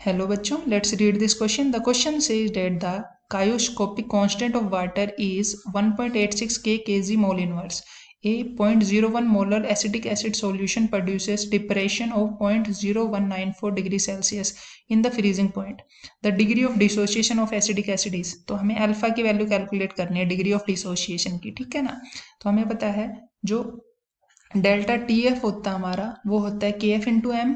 Hello बच्चों, let's read this question. The question says that the chyoscopic constant of water is 1.86 kg mole inverse. A 0.01 molar acetic acid solution produces depression of 0.0194 degree Celsius in the freezing point. The degree of dissociation of acetic acid is, तो हमें alpha की value calculate करनी है degree of dissociation की, ठीक है ना। तो हमें पता है जो डेल्टा टी एफ होता है हमारा वो होता है के एफ इंटू एम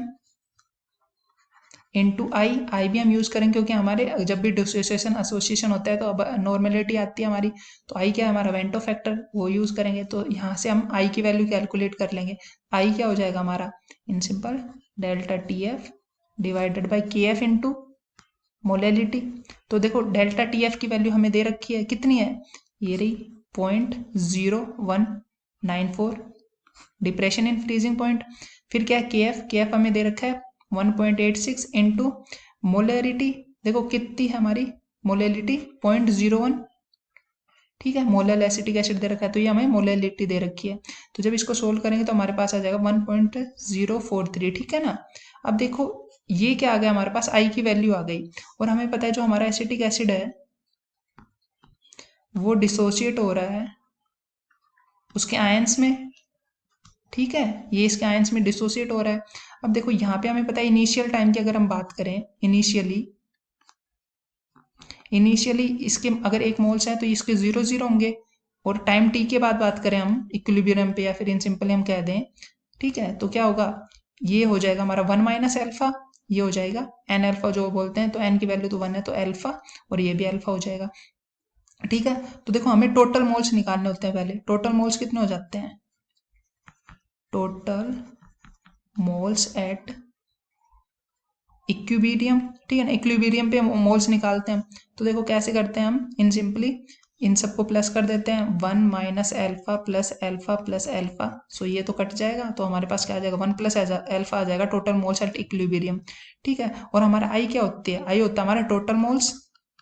इंटू आई भी हम यूज करेंगे क्योंकि हमारे जब भी डिसोसिएशन एसोसिएशन होता है तो अब नॉर्मेलिटी आती है हमारी, तो आई क्या है हमारा वेंटो फैक्टर, वो यूज करेंगे। तो यहाँ से हम आई की वैल्यू कैलकुलेट कर लेंगे। आई क्या हो जाएगा हमारा, in simple delta T F divided by के एफ इंटू मोलेलिटी। तो देखो डेल्टा टी एफ की वैल्यू हमें दे रखी है, कितनी है, ये रही 0.0194 डिप्रेशन इन फ्रीजिंग पॉइंट। फिर क्या है के एफ हमें दे रखा है 1.86 इंटू मोलरिटी, देखो कितनी है हमारी मोलरिटी 0.01, ठीक है। मोलर एसिटिक एसिड दे रखा है तो ये हमें मोलरिटी दे रखी है। तो जब इसको सोल्व करेंगे तो हमारे पास आ जाएगा 1.043, ठीक है ना। अब देखो ये क्या आ गया हमारे पास, आई की वैल्यू आ गई, और हमें पता है जो हमारा एसिटिक एसिड है वो डिसोशिएट हो रहा है उसके आयंस में, ठीक है, ये इसके आयंस में डिसोशिएट हो रहा है। अब देखो यहाँ पे हमें पता है इनिशियल टाइम की अगर हम बात करें, इनिशियली इसके अगर 1 मोल्स है तो इसके 0 होंगे, और टाइम टी के बाद बात करें हम इक्विलिब्रियम पे या फिर इन सिंपली हम कह दें, ठीक है, तो क्या होगा, ये हो जाएगा हमारा 1 माइनस एल्फा, ये हो जाएगा एन एल्फा जो बोलते हैं, तो एन की वैल्यू तो 1 है तो एल्फा, और ये भी एल्फा हो जाएगा, ठीक है। तो देखो हमें टोटल मोल्स निकालने होते हैं, पहले टोटल मोल्स कितने हो जाते हैं, टोटल मोल्स एट इक्विलिब्रियम, ठीक है ना, इक्विलिब्रियम पे मोल्स निकालते हैं। तो देखो कैसे करते हैं हम, इन सिंपली इन सबको प्लस कर देते हैं, 1 minus alpha plus alpha plus alpha, so ये तो कट जाएगा, तो हमारे पास क्या आ जाएगा 1 प्लस एल्फा आ जाएगा टोटल मोल्स एट इक्विलिब्रियम, ठीक है। और हमारा आई क्या होती है, आई होता है हमारा total moles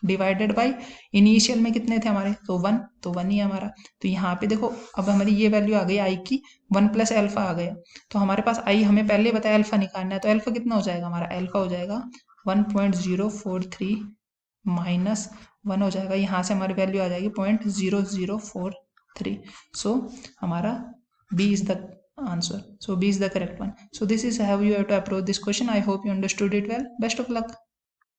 divided by initial में कितने थे हमारे, तो 1, तो 1 ही हमारा। तो यहाँ पे देखो अब हमारी ये वैल्यू आ गई आई की 1 प्लस एल्फा आ गया, तो हमारे पास आई हमें पहले बताया अल्फा निकालना है, तो अल्फा कितना हो जाएगा हमारा, अल्फा हो जाएगा 1.043 माइनस 1 हो जाएगा, यहाँ से हमारी वैल्यू आ जाएगी 0.0043। सो हमारा B is the answer, so B is the correct one. So this is how you have to approach this question. I hope you understood it well. Best of luck.